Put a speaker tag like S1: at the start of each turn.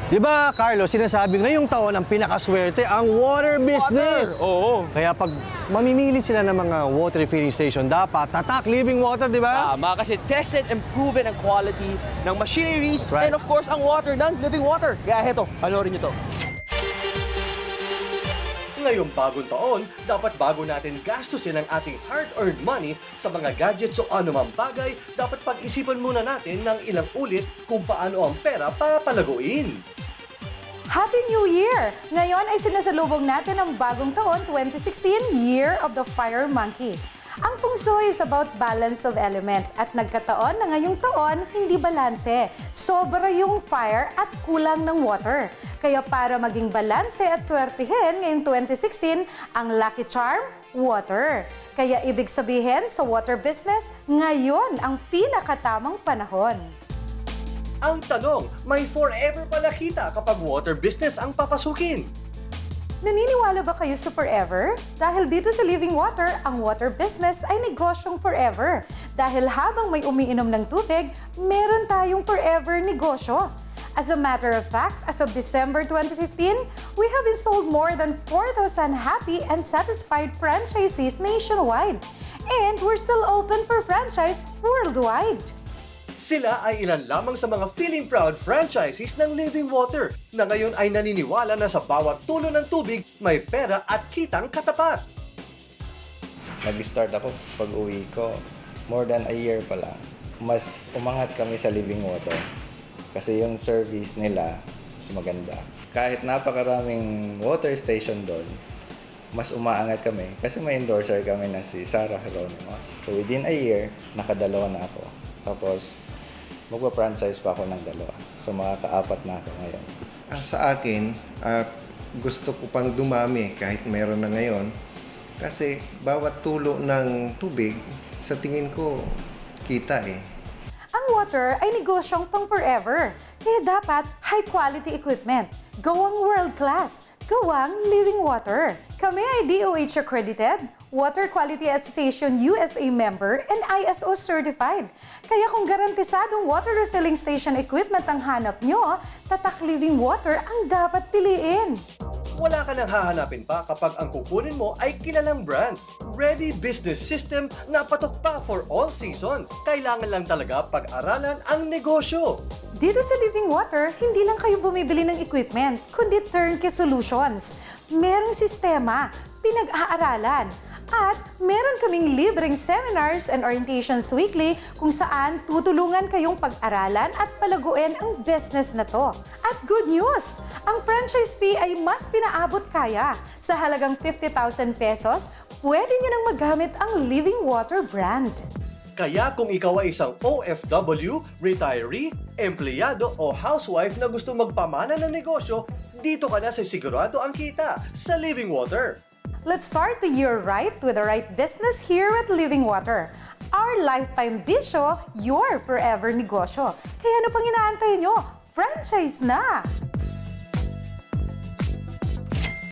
S1: Di ba, Carlos, sinasabi ngayong taon ang pinakaswerte ang water business.
S2: Oo.
S1: Kaya pag mamimili sila ng mga water refilling station, dapat tatak Living Water, di ba?
S2: Tama, kasi tested and proven ang quality ng machineries
S1: right.
S2: and of course ang water ng Living Water. Kaya heto, panoorin nyo to.
S1: Ngayong bagong taon, dapat bago natin gastusin ang ating hard-earned money sa mga gadgets o anumang bagay, dapat pag-isipan muna natin ng ilang ulit kung paano ang pera papalaguin.
S3: Happy New Year! Ngayon ay sinasalubong natin ang bagong taon, 2016, Year of the Fire Monkey. Ang Feng Shui is about balance of element at nagkataon na ngayong taon hindi balanse. Sobra yung fire at kulang ng water. Kaya para maging balanse at swertihin ngayong 2016, ang lucky charm, water. Kaya ibig sabihin sa water business, ngayon ang pinakatamang panahon.
S1: Ang tanong, may forever pala kita kapag water business ang papasukin?
S3: Naniniwala ba kayo sa forever? Dahil dito sa Living Water, ang water business ay negosyong forever. Dahil habang may umiinom ng tubig, meron tayong forever negosyo. As a matter of fact, as of December 2015, we have installed more than 4,000 happy and satisfied franchisees nationwide. And we're still open for franchise worldwide.
S1: Sila ay ilan lamang sa mga feeling proud franchises ng Living Water na ngayon ay naniniwala na sa bawat tulo ng tubig may pera at kitang katapat.
S4: Nag-start ako pag-uwi ko, more than a year pa lang. Mas umangat kami sa Living Water kasi yung service nila mas maganda. Kahit napakaraming water station doon, mas umaangat kami kasi may endorser kami na si Sarah Geronimos. So within a year, nakadalawa na ako. Tapos, magpa-franchise pa ako ng dalawa. So, makaka-apat na ako ngayon.
S5: Sa akin, gusto ko pang dumami kahit meron na ngayon. Kasi bawat tulo ng tubig, sa tingin ko, kita eh.
S3: Ang water ay negosyong pang forever. Kaya dapat high-quality equipment. Gawang world-class. Gawang Living Water. Kami ay DOH accredited, Water Quality Association USA member, and ISO certified. Kaya kung garantisadong water refilling station equipment ang hanap nyo, tatak Living Water ang dapat piliin.
S1: Wala ka nang hahanapin pa kapag ang kukunin mo ay kilalang brand. Ready business system na patok pa for all seasons. Kailangan lang talaga pag-aralan ang negosyo.
S3: Dito sa Living Water, hindi lang kayo bumibili ng equipment, kundi turnkey solutions. Merong sistema, pinag-aaralan, at meron kaming libreng seminars and orientations weekly kung saan tutulungan kayong pag-aralan at palaguin ang business na to. At good news! Ang franchise fee ay mas pinaabot kaya. Sa halagang 50,000 pesos, pwede nyo nang magamit ang Living Water brand.
S1: Kaya kung ikaw ay isang OFW, retiree, empleyado o housewife na gusto magpamana ng negosyo, dito ka na sa sigurado ang kita sa Living Water.
S3: Let's start the year right with the right business here at Living Water. Our lifetime bisyo, your forever negosyo. Kaya ano pang inaantay nyo? Franchise na!